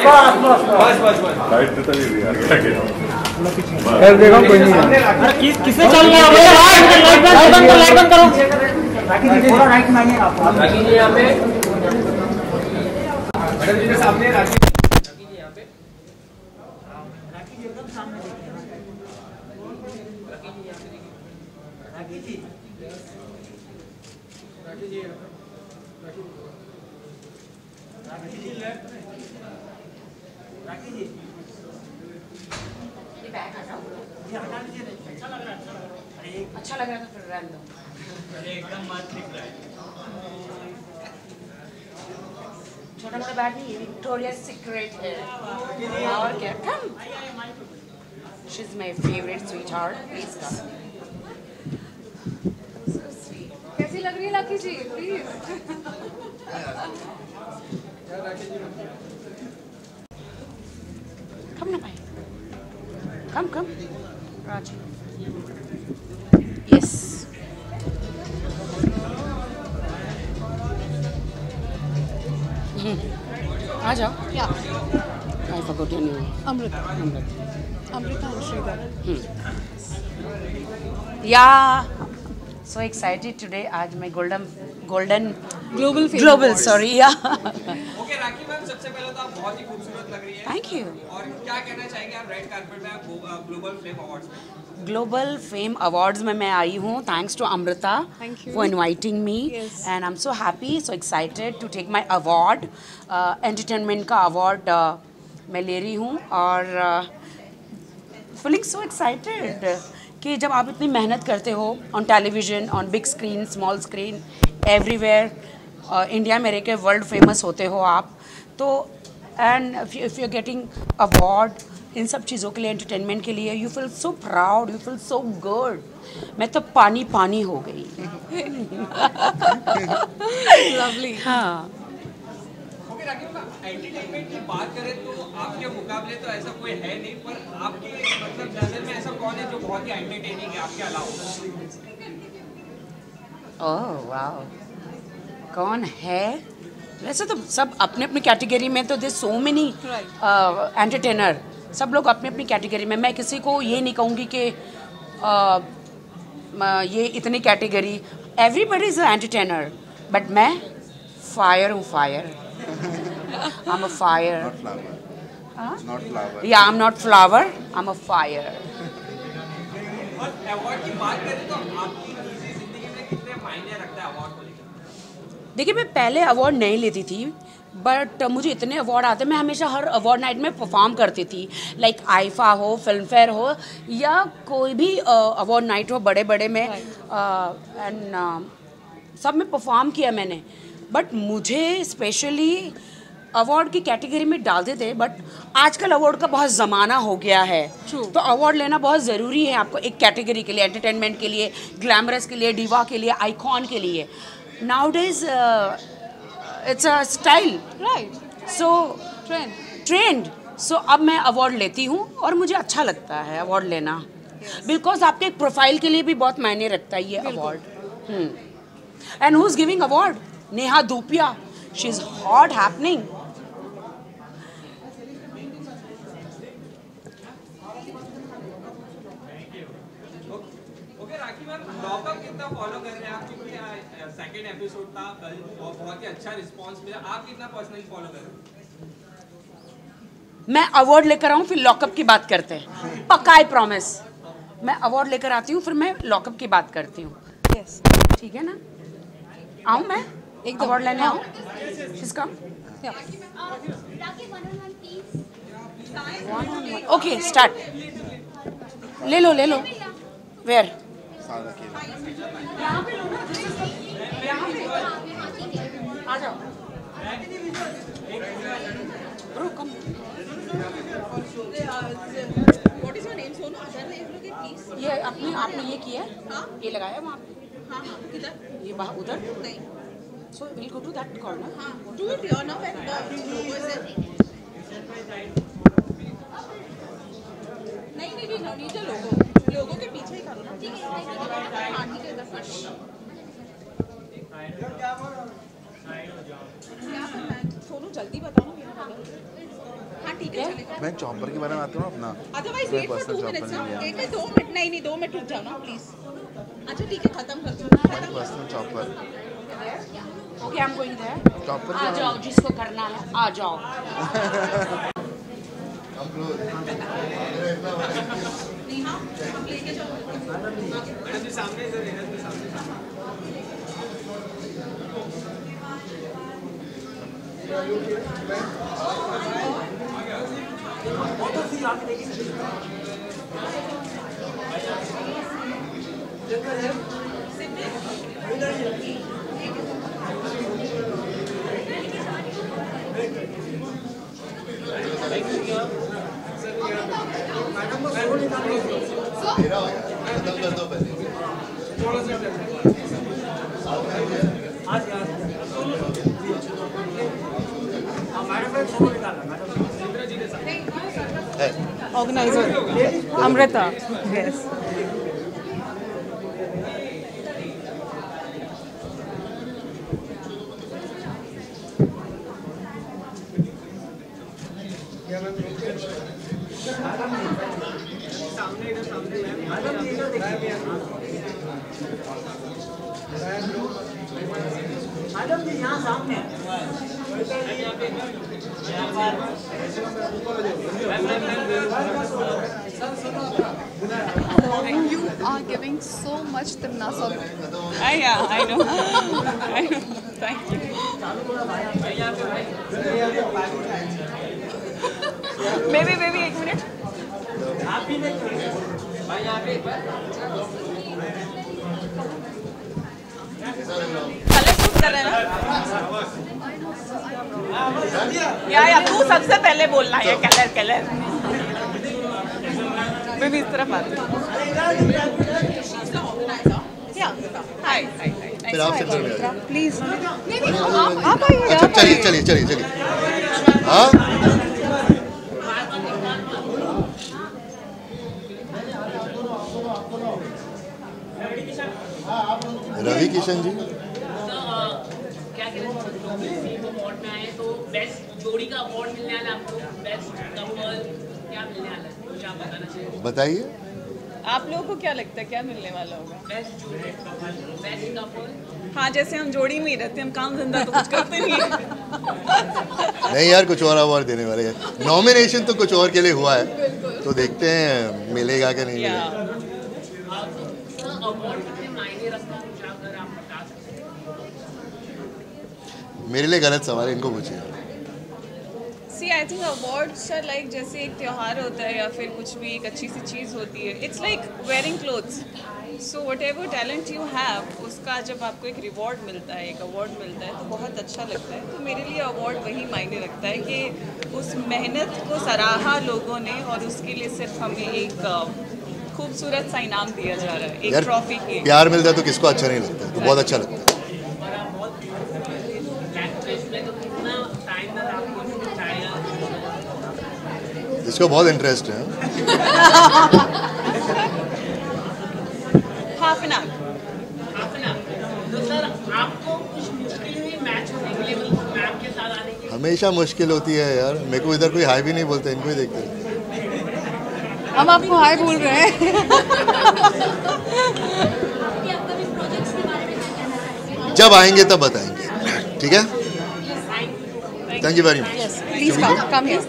Light तो तभी भी यार देखो कोई नहीं किसने चल रहा है लाइट बंद करो राखी जी थोड़ा राइट में आइए आप राखी जी यहां पे मैडम जी के सामने राखी जी यहां पे राखी जी एकदम सामने देखिए राखी जी यहां पे देखिए राखी जी राखी जी राखी जी लेफ्ट में राखी जी ये बैग हटाओ ये हटा लीजिए अच्छा लग रहा है अच्छा लग रहा था फिर रहने दो एकदम मस्त दिख रहा है छोटा मोटा बैग नहीं ये विक्टोरिया सीक्रेट है और क्या come she is my favourite sweet heart please come कैसी लग रही है लाकी जी प्लीज कम ना भाई कम राज यस आ जाओ या I forgot your name Amrita Amrita Sridhar yeah so excited today आज मैं golden global sorry yeah okay Rakhi ma'am सबसे पहले तो आप बहुत ही खूबसूरत लग रही हैं थैंक यू और क्या कहना चाहेंगे आप रेड कार्पेट में ग्लोबल फ्लेम अवार्ड्स में ग्लोबल फेम अवार्ड्स में मैं आई हूँ thanks to Amrita Thank you. For inviting me Yes. And I am so happy so excited to take my award entertainment का अवार्ड मैं ले रही हूँ और फीलिंग सो एक्साइटेड कि जब आप इतनी मेहनत करते हो on television on big screen small screen everywhere India में रह के वर्ल्ड फेमस होते हो आप तो and if you are getting award in सब चीज़ों के लिए एंटरटेनमेंट के लिए you feel so proud you feel so good मैं तो पानी हो गई लवली हाँ ओके राखी मैम एंटरटेनमेंट की बात करें तो आपके मुकाबले तो ऐसा कोई है नहीं पर आपके मतलब नजर में ऐसा कौन है जो बहुत ही एंटरटेनिंग है आपके अलावा ओह वाओ कौन है वैसे तो सब अपने अपनी कैटेगरी में तो दे सो मेनी एंटरटेनर सब लोग अपनी अपनी कैटेगरी में मैं किसी को ये नहीं कहूँगी कि ये इतनी category everybody is entertainer but मैं फायर हूँ fire I am a fire not flower या I am not flower I am a fire और अवार्ड की बात करें तो आपकी निजी जिंदगी में कितने मायने रखता है अवार्ड को लेकर देखिए मैं पहले अवार्ड नहीं लेती थी बट मुझे इतने अवार्ड आते मैं हमेशा हर अवार्ड नाइट में परफॉर्म करती थी लाइक आईफा हो फिल्म फेयर हो या कोई भी अवार्ड नाइट हो बड़े बड़े में एंड सब में परफॉर्म किया मैंने बट मुझे स्पेशली अवार्ड की कैटेगरी में डालते थे बट आजकल अवार्ड का बहुत ज़माना हो गया है तो अवार्ड लेना बहुत ज़रूरी है आपको एक कैटेगरी के लिए एंटरटेनमेंट के लिए ग्लैमरस के लिए डिवा के लिए आइकॉन के लिए nowadays it's a style right so trend so अब मैं अवार्ड लेती हूँ और मुझे अच्छा लगता है अवार्ड लेना बिकॉज आपके एक प्रोफाइल के लिए भी बहुत मायने रखता है ये award and who is giving award Neha Dhupia she is hot happening okay Rakhi ma'am lockup कितना फॉलो कर रहे हैं आप क्योंकि सेकंड एपिसोड था कल और बहुत ही अच्छा रिस्पांस मिला आप कितना पर्सनली फॉलो कर रहे हो मैं अवार्ड लेकर आऊँ फिर लॉकअप की बात करते हैं पक्का आई प्रॉमिस मैं अवार्ड लेकर आती हूँ फिर मैं लॉकअप की बात करती हूँ यस ठीक है ना आऊँ मैं एक अवार्ड लेने आऊँ किसका ओके स्टार्ट ले लो वेयर सादा केला आ जाओ bro come what is your name Sonu other name लोगे प्लीज ये आपने ये किया है ये लगाया वहाँ पे हां किधर ये वहाँ उधर नहीं so will go to that corner हां do it your now and logo is नहीं नो नीचे लोगो के पीछे ही करो ना ठीक है हां ठीक है इधर क्या करना है सोनू जल्दी बताओ ना मेरा Okay. मैं चॉपर के बारे में आता हूँ अपना अदरवाइज मैं wait for 2 personal minutes chopper ना, नहीं लिया। वेट 2 मिनट, नहीं 2 मिनट रुक जाओ ना प्लीज। अच्छा ठीक है, खत्म कर दो। My personal chopper Okay, I'm going there. Chopper आ जाओ, जिसको करना है आ जाओ। मैडम जी सामने इधर सामने ऑर्गेनाइजर अमृता, यस। मैडम जी यहाँ सामने You are giving so much Timnasa. Yeah, I know. I know. Thank you. Baby, एक मिनट। आप भी नहीं भाई यहाँ पे कलर शूट कर रहे हैं ना? या तू सबसे पहले बोलना है कलर। बेबी इस तरफ आते। हाय फिर आप सेंटर में आइए। प्लीज। आप आइए। अच्छा चलिए हाँ रवि किशन जी क्या अवार्ड में आए तो बेस्ट जोड़ी का अवार्ड मिलने वाला है आपको, बेस्ट कपल क्या मिलने वाला है कुछ आप बताना चाहिए। बताइए। आप लोगों को क्या लगता है क्या मिलने वाला होगा? बेस्ट जोड़ी, बेस्ट कपल। हाँ, जैसे हम जोड़ी में ही रहते हैं, हम काम धंधा तो कुछ करते नहीं है। नहीं यार, कुछ और अवार्ड देने वाले हैं। नॉमिनेशन तो कुछ और के लिए हुआ है, तो देखते हैं मिलेगा कि नहीं मिलेगा। मेरे लिए गलत सवाल है, इनको पूछिए। See, I think awards are like जैसे एक त्योहार होता है या फिर कुछ भी एक अच्छी सी चीज़ होती है। It's like wearing clothes. So whatever talent you have, उसका जब आपको एक रिवॉर्ड मिलता है, एक अवार्ड मिलता है, तो बहुत अच्छा लगता है। तो मेरे लिए अवार्ड वही मायने रखता है कि उस मेहनत को सराहा लोगों ने और उसके लिए सिर्फ हमें एक खूबसूरत सा इनाम दिया जा रहा है, एक ट्रॉफी की। प्यार मिलता है तो किसको अच्छा नहीं लगता, तो बहुत अच्छा लगता है। इसको बहुत इंटरेस्ट है। Half an hour. तो सर आपको कुछ मुश्किल हुई मैच होने के लिए, मतलब मैम के साथ आने के लिए? हमेशा मुश्किल होती है यार, मेरे को इधर कोई हाई भी नहीं बोलता, इनको ही देखते हैं। हम आपको हाय बोल रहे हैं। जब आएंगे तब बताएंगे, ठीक है? Thank you very much. Please come here.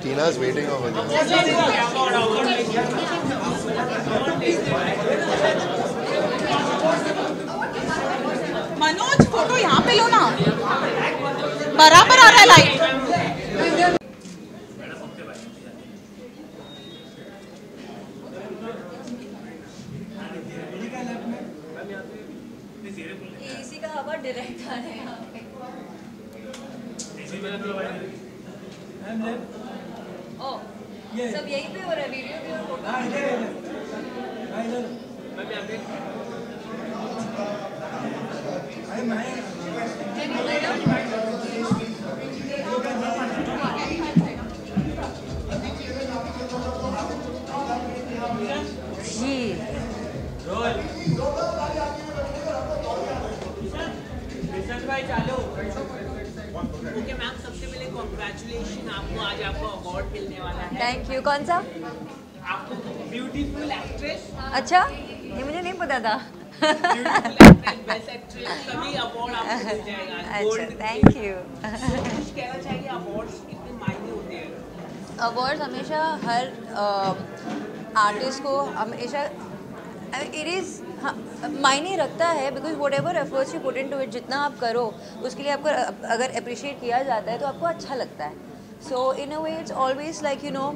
Tina is waiting over there. Manoj, photo यहाँ पे लो ना, बराबर आ रहा है लाइट। एसी का हवा डायरेक्ट आ रहा है यहाँ पे। ओ, सब यहीं पे हो रहा है, वीडियो भी और फोटो। ओके मैम, सबसे पहले कॉन्ग्रेचुलेशन आपको, आज आपको अवार्ड मिलने वाला है। Thank you. कौन सा? आपको ब्यूटीफुल एक्ट्रेस, अच्छा, ये मुझे नहीं पता था। बेस्ट एक्ट्रेस सभी अवार्ड आपको मिल जाएगा। अच्छा, थैंक यू। कुछ कहना चाहिए, अवार्ड्स कितने मायने होते हैं? अवार्ड हमेशा हर आर्टिस्ट को हमेशा इट इज़ मायने रखता है, because whatever efforts you put into it, जितना आप करो उसके लिए आपको अगर अप्रिशिएट किया जाता है तो आपको अच्छा लगता है. So in a way it's always like you know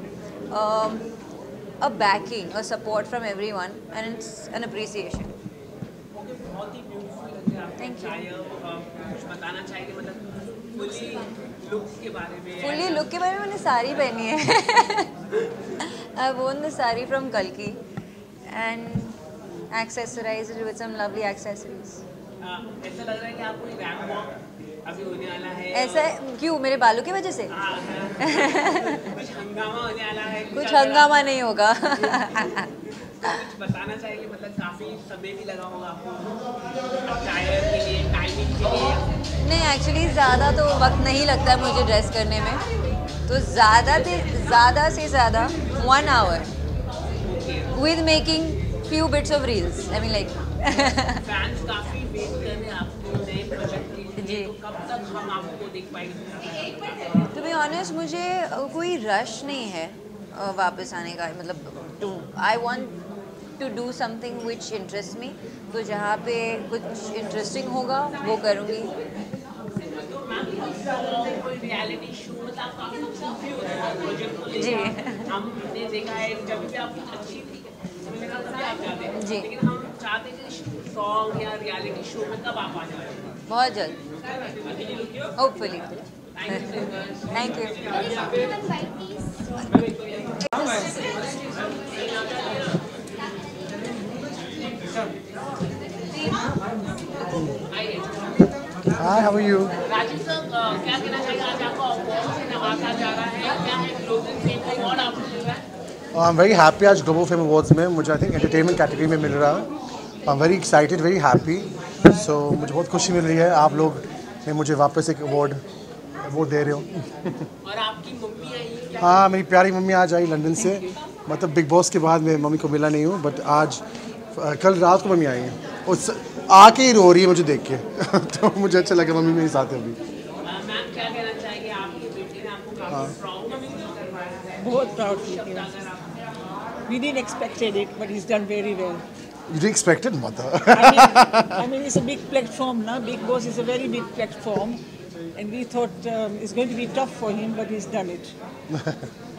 a backing, a support from everyone, and it's an appreciation. बहुत ही ब्यूटीफुल लग रहा है। Thank you. कुछ बताना चाहिए, मतलब फुली लुक के बारे में? फुली लुक के बारे में मैंने साड़ी पहनी है. I worn the sari from Kalki and accessorized it with some lovely accessories. ऐसा लग रहा है कि आपको रैंप वॉक अभी होने वाला है। ऐसा क्यों? मेरे बालों की वजह से? कुछ हंगामा होने वाला है? कुछ हंगामा नहीं होगा. कुछ बताना चाहिए, मतलब काफी समय भी लगा होगा आपको टायर के लिए, टाइमिंग के लिए? नहीं, एक्चुअली ज़्यादा तो वक्त नहीं लगता है मुझे ड्रेस करने में, तो ज़्यादा से ज़्यादा 1 hour with making few bits of reels. I mean like fans काफी वेट कर रहे हैं आपको नए प्रोजेक्ट के लिए, जी. तो कब तक हम आपको देख पाएंगे? टू बी ऑनेस्ट मुझे कोई रश नहीं है वापस आने का. मतलब I want to do something which interest me, तो जहाँ पे कुछ इंटरेस्टिंग होगा वो करूँगी. तो मैम कोई रियलिटी शो, मतलब आप काफी कंफ्यूज हैं प्रोजेक्ट को जी. लेकर. हमने देखा है जब भी आप कुछ अच्छी तभी आप जाते हैं, जी. लेकिन हम चाहते हैं कि सॉन्ग या रियलिटी शो में कब आप आ जाए? बहुत जल्द, hopefully. Thank you. Hi, how are you? Rajiv sir, क्या कहना चाहिए, आज आपको अवार्ड से नवाजा जा रहा है, क्या है ग्लोबल फेम अवार्ड आपको मिल रहा है? I'm very happy आज ग्लोबल फेम अवार्ड्स में मुझे आई थिंक एंटरटेनमेंट कैटेगरी में मिल रहा है. I am very excited, very happy. So मुझे बहुत खुशी मिल रही है, आप लोग ने मुझे वापस एक अवार्ड दे रहे हो. और आपकी मम्मी आई है क्या? हाँ, मेरी प्यारी मम्मी आज आई लंदन से. मतलब बिग बॉस के बाद मैं मम्मी को मिला नहीं हूँ, बट आज कल रात को मम्मी आई हैं. उस आके ही रो रही है मुझे देख के. तो मुझे अच्छा लगा मम्मी मेरे साथ है अभी. मैम क्या कहना चाहिए, आपकी बेटी ने आपको काफी प्राउड करवाया है? बहुत प्राउड फील है. We didn't expected it, but he's done very well. You didn't expect it, mother? I mean, it's a big platform now. Big Boss is a very big platform, and we thought it's going to be tough for him, but he's done it.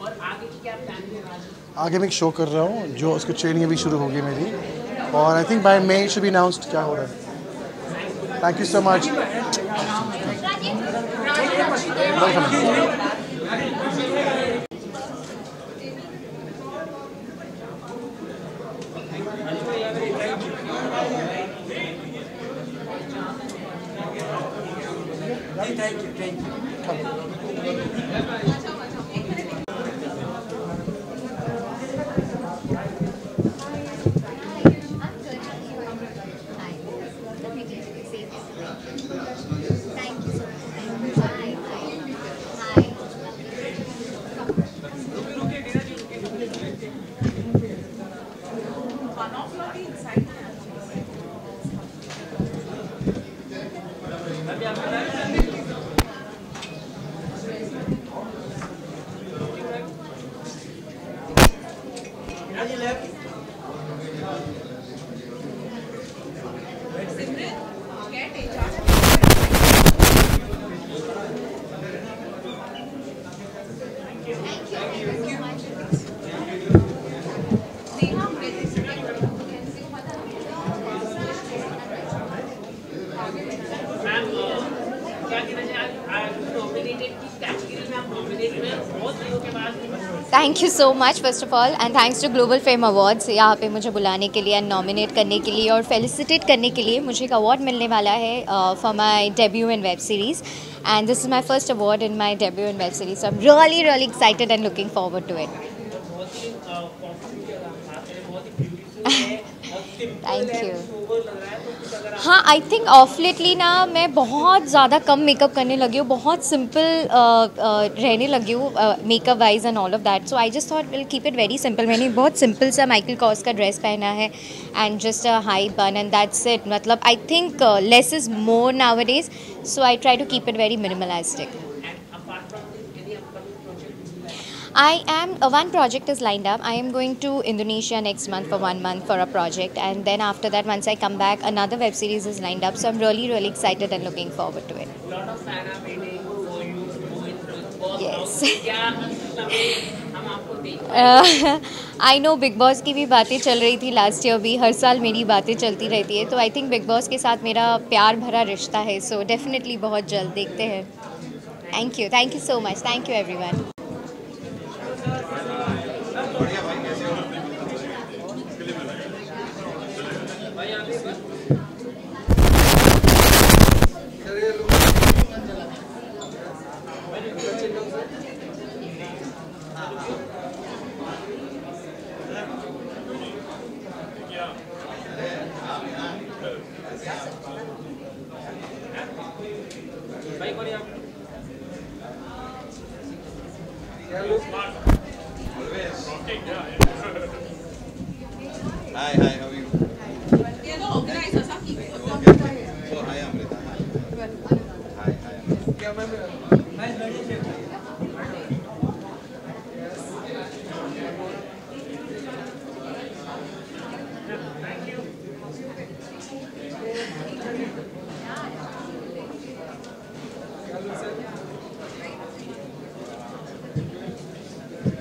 और आगे की क्या plan है राजीव? आगे मैं एक show कर रहा हूँ जो उसकी ट्रेनिंग अभी शुरू होगी मेरी, और I think by May should be announced क्या हो रहा है. Thank you so much. Thank you so much first of all, and thanks to global fame awards यहाँ पे मुझे बुलाने के लिए एंड नॉमिनेट करने के लिए और फेलिसिटेट करने के लिए. मुझे एक अवार्ड मिलने वाला है for my debut in web series, and this is my first award in my debut in web series. So I am really excited and looking forward to it. Thank you. हाँ, I think of lately ना मैं बहुत ज़्यादा कम makeup करने लगी हूँ, बहुत simple रहने लगी हूँ makeup wise and all of that. So I just thought will keep it very simple. मैंने बहुत सिंपल सा माइकल कॉर्स का ड्रेस पहना है and just a high bun and that's it. मतलब I think less is more nowadays, so I try to keep it very minimalistic. One project is lined up. I am going to Indonesia next month for 1 month for a project, and then after that, once I come back, another web series is lined up. So I'm really, really excited and looking forward to it. lot of fan are waiting for you to go in Big Boss. Yes. क्या हम आपको देख I know big boss की भी बातें चल रही थी लास्ट ईयर भी, हर साल मेरी बातें चलती रहती है, तो आई थिंक बिग बॉस के साथ मेरा प्यार भरा रिश्ता है। सो डेफिनेटली बहुत जल्द देखते हैं। Thank you so much, thank you everyone. Hi, how are you? Yeah, the organizers are keeping. So, hi, Amrita. Hi,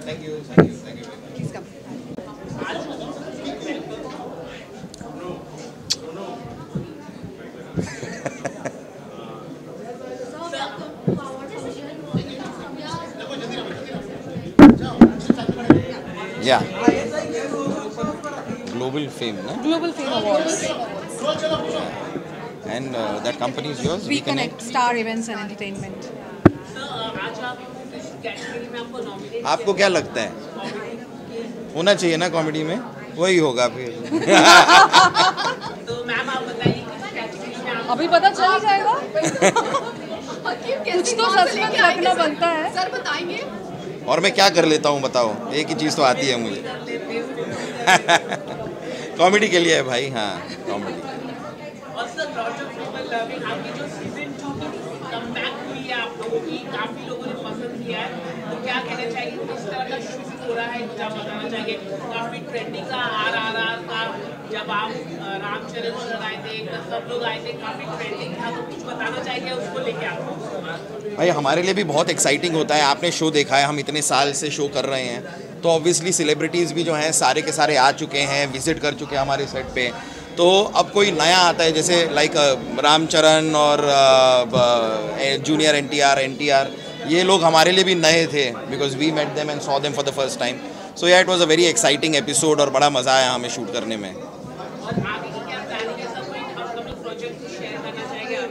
Thank you very much. Please come. Yeah. Global Fame, no? Global Fame Awards. And that company is yours? Reconnect Star Events and Entertainment. आज आप इस category में आपको nominate आपको क्या लगता है होना चाहिए ना कॉमेडी में? वही होगा फिर। तो मैम आप बताइए किस कैटेगरी में आप अभी पता चल ही जाएगा। कुछ तो सस्पेंस रखना बनता है। सर बताएंगे। और मैं क्या कर लेता हूँ बताओ? एक ही चीज़ तो आती है मुझे। कॉमेडी के लिए है भाई, हाँ कॉमेडी। और sir lot of people loving आपकी जो सीजन 2 की कमबैक हुई है आप लोगों की, काफी लोगों ने पसंद किया है, तो क्या कहना चाहिए किस तरह का शूट हो रहा है, कुछ आप बताना चाहिए? काफी ट्रेंडिंग का RRR का जब आप रामचरण सर आए थे, सब लोग आए थे, काफी ट्रेंडिंग था, तो कुछ बताना चाहिए उसको लेके आपको? भाई हमारे लिए भी बहुत एक्साइटिंग होता है। आपने शो देखा है, हम इतने साल से शो कर रहे हैं, तो ऑब्वियसली सेलिब्रिटीज़ भी जो हैं सारे के सारे आ चुके हैं, विजिट कर चुके हैं हमारे सेट पे। तो अब कोई नया आता है जैसे लाइक रामचरण और जूनियर NTR, ये लोग हमारे लिए भी नए थे because we met them and saw them for the first time. So yeah it was a very exciting episode और बड़ा मज़ा आया हमें शूट करने में। और आगे की क्या प्लानिंग है, सब कोई अपकमिंग प्रोजेक्ट शेयर करना चाहेंगे आप?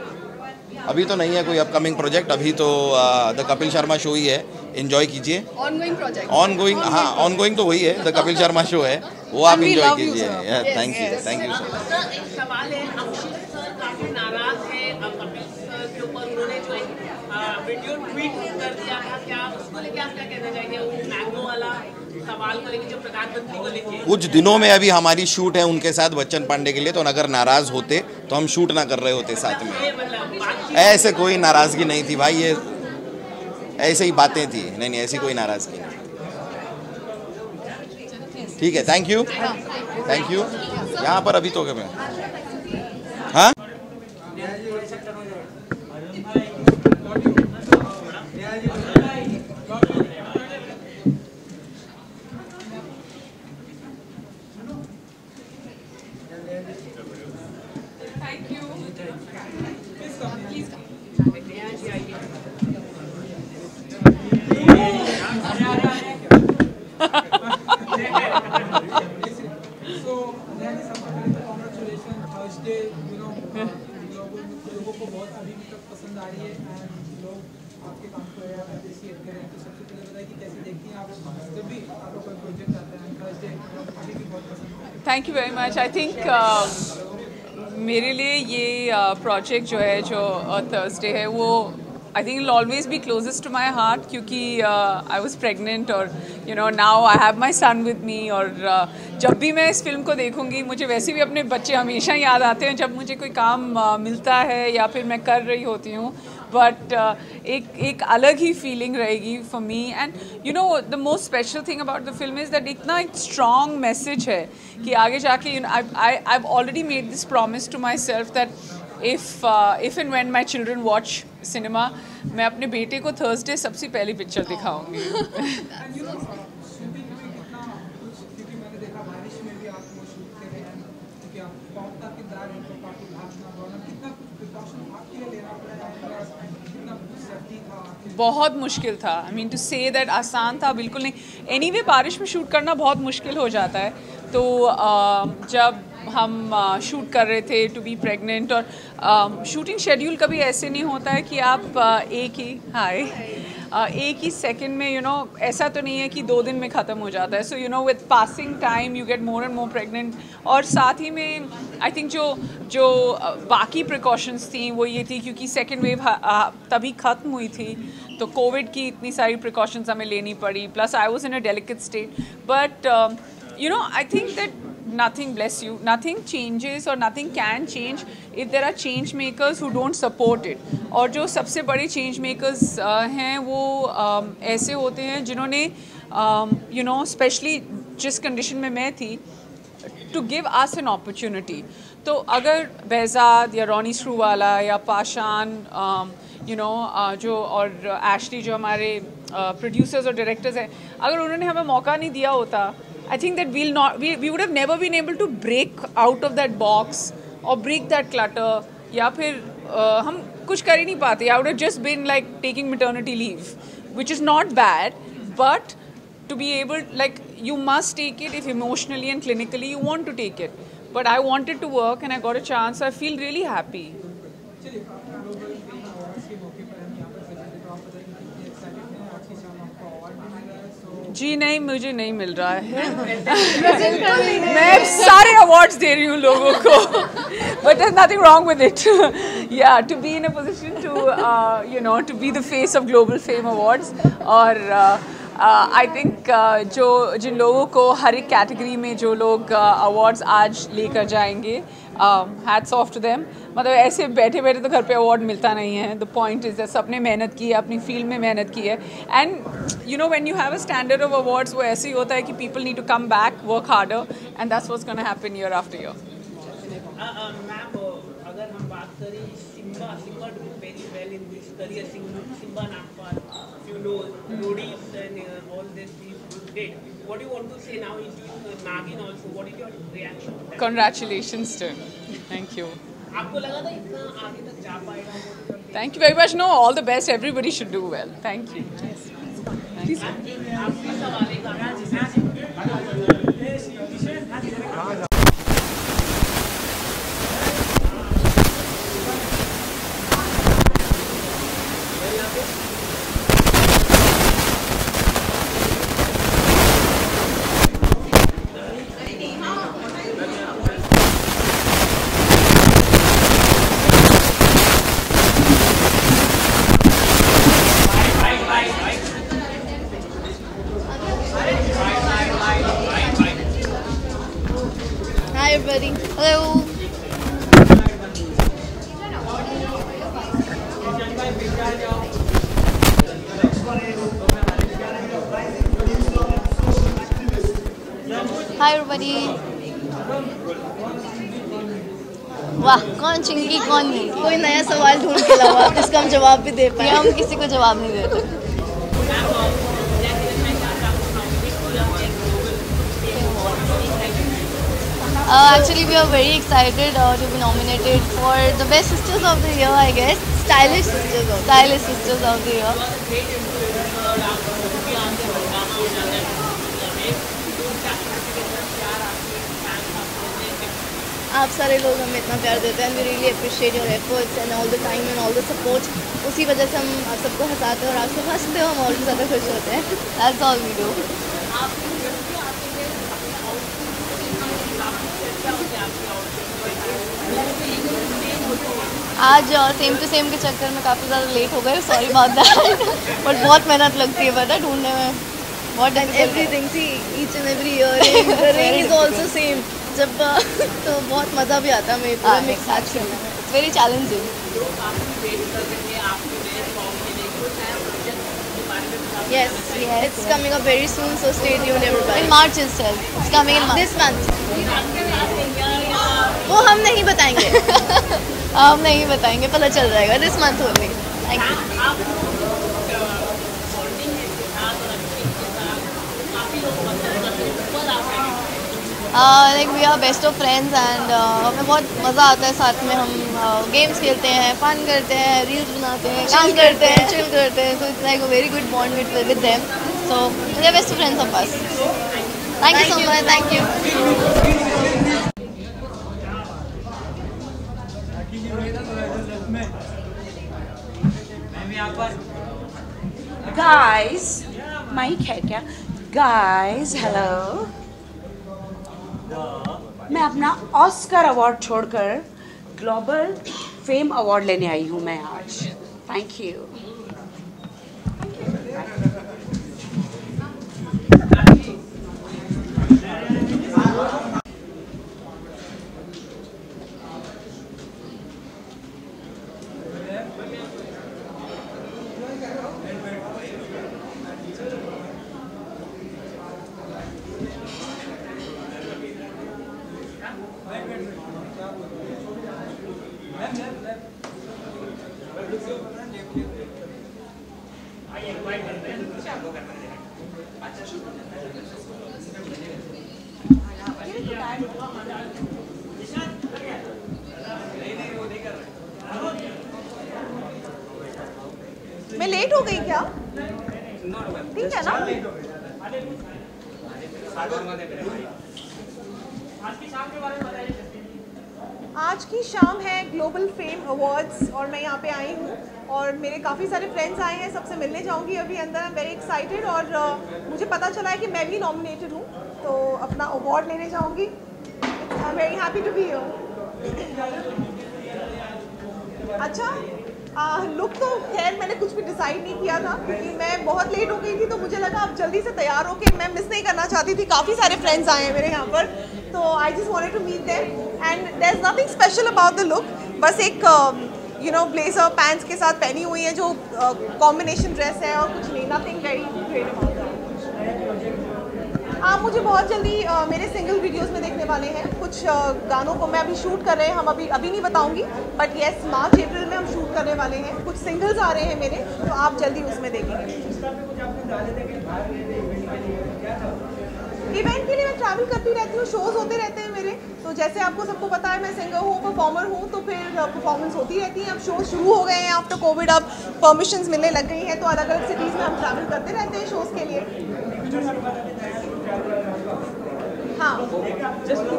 अभी तो नहीं है कोई अपकमिंग प्रोजेक्ट, अभी तो द कपिल शर्मा शो ही है, एंजॉय कीजिए। Ongoing project. ऑनगोइंग, हाँ ऑनगोइंग तो वही है, द कपिल शर्मा शो है, वो आप एंजॉय कीजिए। Thank you so much. Sir एक सवाल है, अक्षित सर काफी नाराज है कपिल सर के ऊपर, उन्होंने जो एक वीडियो ट्वीट कर दिया था, क्या उसको लेके आप क्या कहना चाहेंगे? वो मैंगो वाला सवाल को लेके, जो प्रधानमंत्री को लेके कुछ दिनों में अभी हमारी शूट है उनके साथ बच्चन पांडे के लिए, तो अगर नाराज होते तो हम शूट ना कर रहे होते साथ में। ऐसे कोई नाराजगी नहीं थी भाई, ये ऐसे ही बातें थी। नहीं ऐसी कोई नाराजगी नहीं। ठीक है, थैंक यू। यहाँ पर अभी तो क्या मैं, हाँ Thank you. Please come. लोगों को बहुत अभी तक पसंद आ रही है एंड लोग आपके काम को अप्रिशिएट कर रहे हैं। तो सबसे पहले बताइए कि कैसे देखती हैं आप जब भी आपका कोई प्रोजेक्ट आता है? Thank you very much. I think मेरे लिए ये प्रोजेक्ट जो है जो थर्सडे है वो I think it always be closest to my heart क्योंकि आई वॉज प्रेगनेंट और you know now I have my son with me. और जब भी मैं इस फिल्म को देखूंगी मुझे वैसे भी अपने बच्चे हमेशा याद आते हैं जब मुझे कोई काम मिलता है या फिर मैं कर रही होती हूँ. बट एक अलग ही फीलिंग रहेगी for me. And you know the most special thing about the film is that इतना एक स्ट्रॉन्ग मैसेज है कि आगे जाके you know I have already made this promise to myself that if and when my children watch cinema, मैं अपने बेटे को थर्सडे सबसे पहली पिक्चर दिखाऊंगी. बहुत मुश्किल था. I mean to say that आसान था बिल्कुल नहीं. एनीवे बारिश में शूट करना बहुत मुश्किल हो जाता है. तो जब हम शूट कर रहे थे टू बी प्रेग्नेंट और शूटिंग शेड्यूल कभी ऐसे नहीं होता है कि आप एक ही सेकंड में यू नो ऐसा तो नहीं है कि 2 दिन में ख़त्म हो जाता है. So you know with passing time you get more and more pregnant. और साथ ही में आई थिंक जो बाकी प्रिकॉशंस थी वो ये थी क्योंकि सेकेंड वेव तभी ख़त्म हुई थी तो कोविड की इतनी सारी प्रिकॉशंस हमें लेनी पड़ी. Plus I was in a delicate state. But you know I think that nothing, bless you, nothing changes or nothing can change if there are change makers who don't support it. और जो सबसे बड़े change makers हैं वो ऐसे होते हैं जिन्होंने you know especially जिस condition में मैं थी to give us an opportunity. तो अगर बेजाद या रोनी स्क्रूवाला या पाशान you know जो और एशली जो हमारे प्रोड्यूसर्स और डायरेक्टर्स हैं अगर उन्होंने हमें मौका नहीं दिया होता I think that we would have never been able to break out of that box or break that clutter. या फिर हम कुछ कर ही नहीं पाते. I would have just been like taking maternity leave, which is not bad, but to be able like you must take it if emotionally and clinically you want to take it. But I wanted to work and I got a chance. So I feel really happy. जी नहीं मुझे नहीं मिल रहा है. मैं सारे awards दे रही हूँ लोगों को. But there's nothing wrong with it. Yeah, to be in a position to you know to be the face of Global Fame Awards. और आई थिंक जिन लोगों को हर एक कैटेगरी में जो लोग अवार्ड्स आज लेकर जाएंगे हैट्स ऑफ टू देम. मतलब ऐसे बैठे बैठे तो घर पे अवार्ड मिलता नहीं है. द पॉइंट इज दैट सबने मेहनत की है अपनी फील्ड में मेहनत की है. And you know when you have a standard of awards वो ऐसे ही होता है कि people need to come back work harder and that's what's gonna happen year after year. Ma'am अगर हम बात करें Simba do very well in this career. Simba Nagpal you know Roadies and all this is great. What do you want to say now is Nagin also? What is your reaction? Congratulations to him. Thank you. आपको लगा था इतना आगे तक जा पाएगा? Thank you very much. No, all the best. Everybody should do well. Thank you. आपके सवाल एक everybody. Hello. Hi everybody. वाह कौन चिंकी कौन नहीं. कोई नया सवाल ढूंढ के लाओ इसका हम जवाब भी दे पाए. हम किसी को जवाब नहीं देते. Actually, we are very excited to be nominated for the Best Sisters of the Year, I guess. Stylish Sisters of the Year. आप सारे लोग हमें इतना प्यार देते हैं. We really appreciate your efforts and all the time and all the support. उसी वजह से हम आप सबको हंसाते हैं और आप सब हंसते हो हम और भी ज़्यादा खुश होते हैं. That's all we do. आज सेम टू सेम के चक्कर में काफ़ी ज़्यादा लेट हो गए, सॉरी अबाउट दैट, बट बहुत मेहनत लगती है पता ढूंढने में, बहुत everything see each and every year the ring is also same, जब तो बहुत मज़ा भी आता है हमें पूरा मिक्स मैच करने में, it's very challenging. Yes, it's coming up very soon, so stay tuned everybody. In March itself, it's coming in March. This month. वो हम नहीं बताएंगे। हम नहीं बताएंगे, पता चल जाएगा this month only. Thank you. Like we are best of friends and हमें बहुत मज़ा आता है साथ में, हम गेम्स खेलते हैं, फन करते हैं, रील्स बनाते हैं, काम करते हैं, चिल करते हैं, so it's like a very good bond with them, so they are best friends of us. Thank you so much, thank you. Guys, mike है क्या? Guys, hello. मैं अपना ऑस्कर अवार्ड छोड़कर ग्लोबल फेम अवार्ड लेने आई हूँ मैं आज। Thank you. मैं लेट हो गई क्या? ठीक है ना? आज की शाम है ग्लोबल फेम अवार्ड्स और मैं यहाँ पे आई हूँ और मेरे काफ़ी सारे फ्रेंड्स आए हैं, सबसे मिलने जाऊँगी अभी अंदर। आई एम वेरी एक्साइटेड और मुझे पता चला है कि मैं भी नॉमिनेटेड हूँ, तो अपना अवार्ड लेने जाऊँगी। I am very happy to be here. अच्छा, लुक तो खैर मैंने कुछ भी डिसाइड नहीं किया था क्योंकि मैं बहुत लेट हो गई थी, तो मुझे लगा अब जल्दी से तैयार होके मैं मिस नहीं करना चाहती थी। काफ़ी सारे फ्रेंड्स आए हैं मेरे यहाँ पर, तो I just wanted to meet them and there is nothing special about the look. बस एक ब्लेजर पैंट्स के साथ पहनी हुई है जो कॉम्बिनेशन ड्रेस है और कुछ नहीं, nothing very great about that. आप मुझे बहुत जल्दी मेरे सिंगल वीडियोस में देखने वाले हैं। कुछ गानों को मैं अभी शूट कर रहे हैं, हम अभी नहीं बताऊंगी, बट येस मार्च अप्रैल में हम शूट करने वाले हैं। कुछ सिंगल्स आ रहे हैं मेरे, तो आप जल्दी उसमें देखेंगे। इवेंट के लिए मैं ट्रैवल करती रहती हूँ, शोज़ होते रहते हैं मेरे, तो जैसे आपको सबको पता है मैं सिंगर हूँ, परफॉर्मर हूँ, तो फिर परफॉर्मेंस होती रहती है। अब शोज़ शुरू हो गए हैं आफ्टर कोविड, अब परमिशंस मिलने लग गई हैं, तो अलग अलग सिटीज़ में हम ट्रैवल करते रहते हैं शोज़ के लिए। हाँ,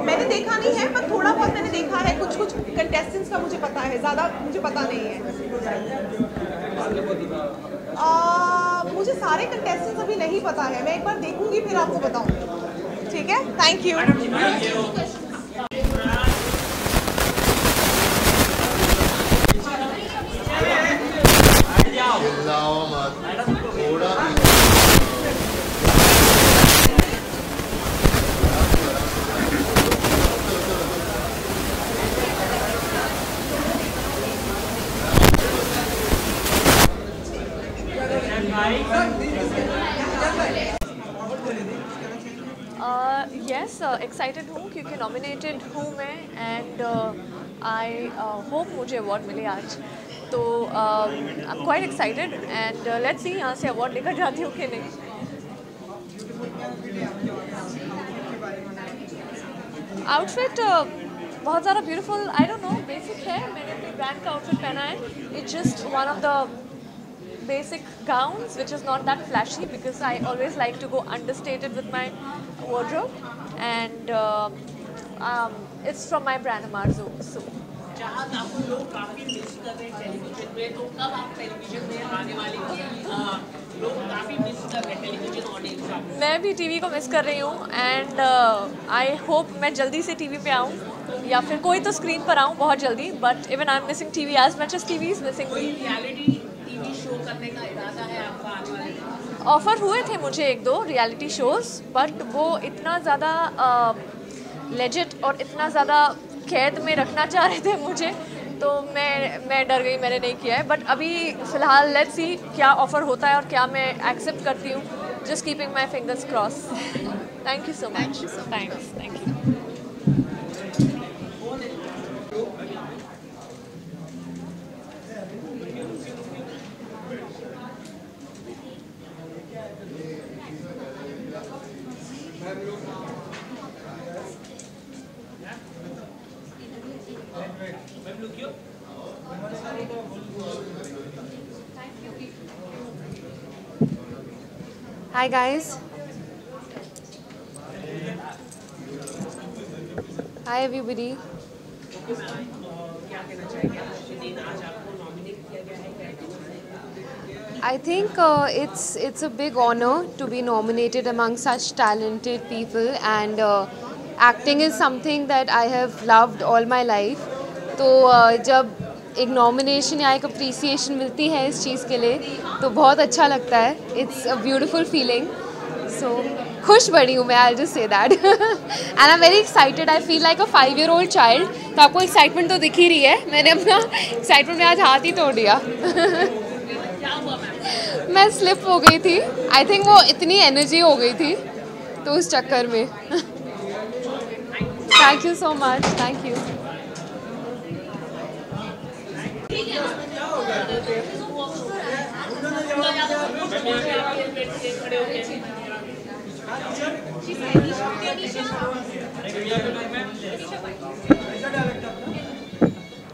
मैंने देखा नहीं है पर थोड़ा बहुत मैंने देखा है, कुछ कंटेस्टेंट्स का मुझे पता है, ज़्यादा मुझे पता नहीं है। मुझे सारे कंटेस्टेंट्स अभी नहीं पता है, मैं एक बार देखूंगी फिर आपको बताऊंगी। ठीक है, थैंक यू। यस, एक्साइटेड हूँ क्योंकि नॉमिनेटेड हूँ मैं एंड आई होप मुझे अवार्ड मिले आज, तो I am quite excited and let's see यहाँ से अवार्ड लेकर जाती हूँ कि नहीं। आउटफिट बहुत ज़्यादा beautiful, I don't know, basic है, मैंने अपने ब्रांड का आउटफिट पहना है। It's just one of the basic gowns which is not that flashy because I always like to go understated with my wardrobe and it's from my brand Amarzo. So जहाँ आपको लोग काफी miss कर रहे हैं television में, तो कब आप टेलीविजन में आने वाले हैं? लोग काफी मिस कर रहे हैं टेलीविजन ऑडियंस। मैं भी टीवी को मिस कर रही हूँ एंड आई होप मैं जल्दी से टीवी पे आऊँ या फिर कोई तो स्क्रीन पर आऊँ बहुत जल्दी. But even I am missing TV as much as TV is missing me. Reality TV show करने का इरादा है आपका आने वाले दिन? ऑफर हुए थे मुझे 1-2 रियलिटी शोज़, बट वो इतना ज़्यादा लेजिट और इतना ज़्यादा कैद में रखना चाह रहे थे मुझे, तो मैं डर गई, मैंने नहीं किया है. बट अभी फ़िलहाल लेट्स सी क्या ऑफ़र होता है और क्या मैं एक्सेप्ट करती हूँ. Just keeping my fingers cross. Thank you so much. Thanks. Thank you. Hi guys. Hi everybody. I think it's a big honor to be nominated among such talented people, and acting is something that I have loved all my life. तो जब एक nomination या एक appreciation मिलती है इस चीज़ के लिए तो बहुत अच्छा लगता है. It's a beautiful feeling. So खुश बड़ी हूँ मैं, I just say that. And I am very excited. I feel like a 5-year-old child. तो आपको एक्साइटमेंट तो दिख ही रही है. मैंने अपना एक्साइटमेंट में आज हाथ ही तोड़ दिया. मैं स्लिप हो गई थी. आई थिंक वो इतनी एनर्जी हो गई थी तो उस चक्कर में. Thank you so much. Thank you.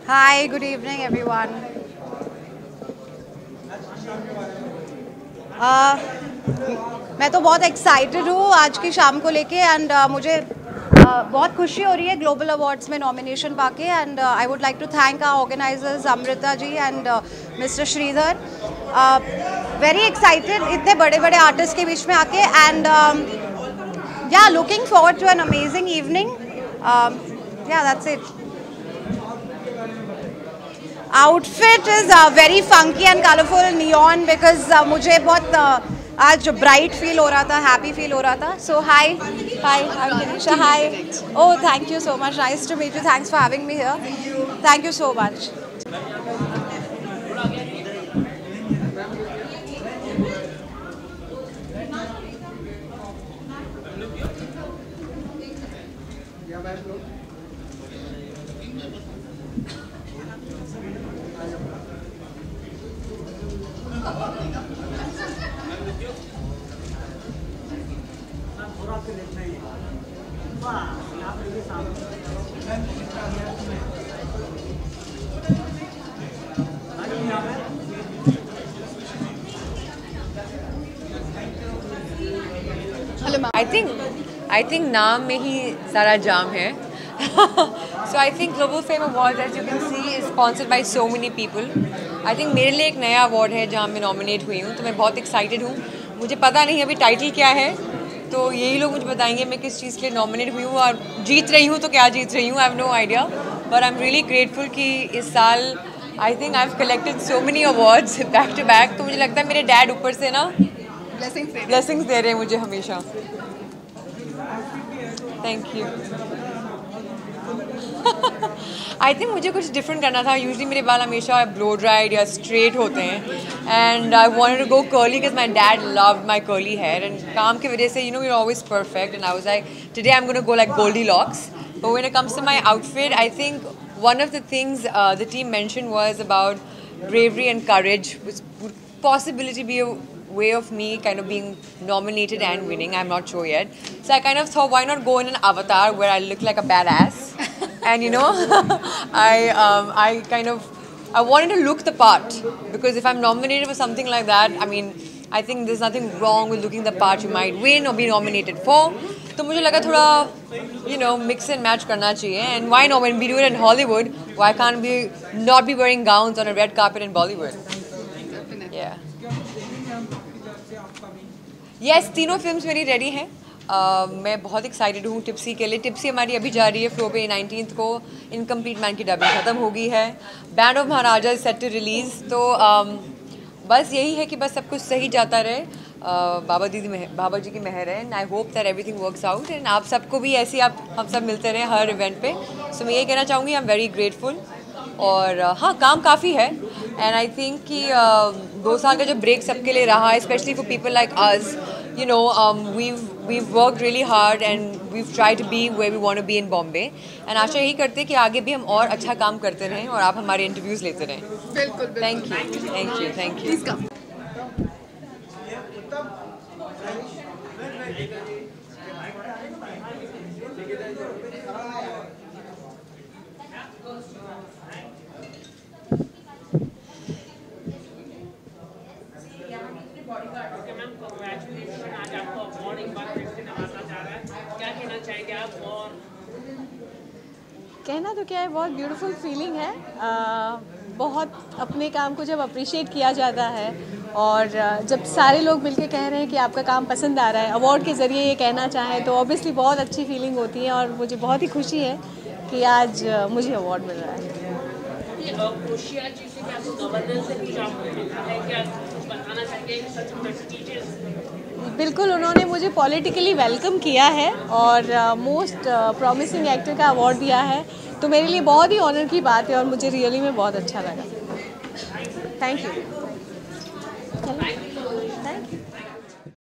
Hi, good evening everyone. मैं तो बहुत एक्साइटेड हूँ आज की शाम को लेके. एंड मुझे बहुत खुशी हो रही है ग्लोबल अवार्ड्स में नॉमिनेशन पाके. And I would like to thank our organisers Amrita ji and mister Shridhar. Very excited इतने बड़े बड़े आर्टिस्ट के बीच में आके. And yeah looking forward to an amazing evening. Yeah that's it. Outfit is very funky and colourful neon because मुझे बहुत आज bright feel हो रहा था, हैप्पी फील हो रहा था. So hi I am Tanisha. Hi. Oh thank you so much. Nice to meet you. Thanks for having me here. Thank you so much. I think नाम में ही सारा जाम है. So I think Global Fame Awards, as you can see, is sponsored by so many people. I think मेरे लिए एक नया award है जहाँ मैं नॉमिनेट हुई हूँ, तो मैं बहुत एक्साइटेड हूँ. मुझे पता नहीं अभी टाइटल क्या है, तो यही लोग मुझे बताएंगे मैं किस चीज़ के लिए नॉमिनेट हुई हूँ और जीत रही हूँ तो क्या जीत रही हूँ. I have no idea, but I am really grateful कि इस साल I think I have collected so many awards back to back. तो मुझे लगता है मेरे डैड ऊपर से ना ब्लेसिंग्स दे रहे हैं मुझे हमेशा. Thank you. आई थिंक मुझे कुछ डिफरेंट करना था. यूजली मेरे बाल हमेशा ब्लो ड्राइड या स्ट्रेट होते हैं, and I wanted to go curly because my dad loved my curly hair. And काम की वजह से you know you are always perfect, and I was like today I am gonna go like Goldilocks. But when it comes to my outfit, I think one of the things the team mentioned was about bravery and courage, which would possibly be a way of me kind of being nominated and winning. I'm not sure yet. So I kind of thought, why not go in an avatar where I look like a badass? And you know, I wanted to look the part, because if I'm nominated for something like that, I mean, I think there's nothing wrong with looking the part you might win or be nominated for. तो मुझे लगा थोड़ा you know mix and match करना चाहिए. And why not, when we do it in Hollywood, why can't we not be wearing gowns on a red carpet in Bollywood? Yeah. Yes, तीनों films मेरी ready हैं. मैं बहुत excited हूँ tipsy के लिए। टिप्सी हमारी अभी जा रही है फ्लो पे 19th को। इनकम्प्लीट मैन की डबिंग ख़त्म हो गई है। Band of Maharaja is set to release. तो बस यही है कि बस सब कुछ सही जाता रहे। बाबा जी की मेहर है and I hope that everything works out and आप सबको भी ऐसे हम सब मिलते रहे हर इवेंट पे। सो मैं ये कहना चाहूँगी आई एम वेरी ग्रेटफुल। और हाँ, काम काफ़ी है एंड आई थिंक कि 2 साल का जब ब्रेक सबके लिए रहा, specially for people like us, you know, we've worked really hard and we've tried to be where we want to be in Bombay and आशा यही करते हैं कि आगे भी हम और अच्छा काम करते रहें और आप हमारे इंटरव्यूज़ लेते रहें। बिल्कुल। Thank you. कहना तो क्या है, बहुत ब्यूटीफुल फीलिंग है। बहुत अपने काम को जब अप्रिशिएट किया जाता है और जब सारे लोग मिलके कह रहे हैं कि आपका काम पसंद आ रहा है, अवार्ड के ज़रिए ये कहना चाहें तो ऑब्वियसली बहुत अच्छी फीलिंग होती है और मुझे बहुत ही खुशी है कि आज मुझे अवार्ड मिल रहा है। बिल्कुल, उन्होंने मुझे पॉलिटिकली वेलकम किया है और मोस्ट प्रॉमिसिंग एक्टर का अवार्ड दिया है, तो मेरे लिए बहुत ही ऑनर की बात है और मुझे रियली में बहुत अच्छा लगा। Thank you.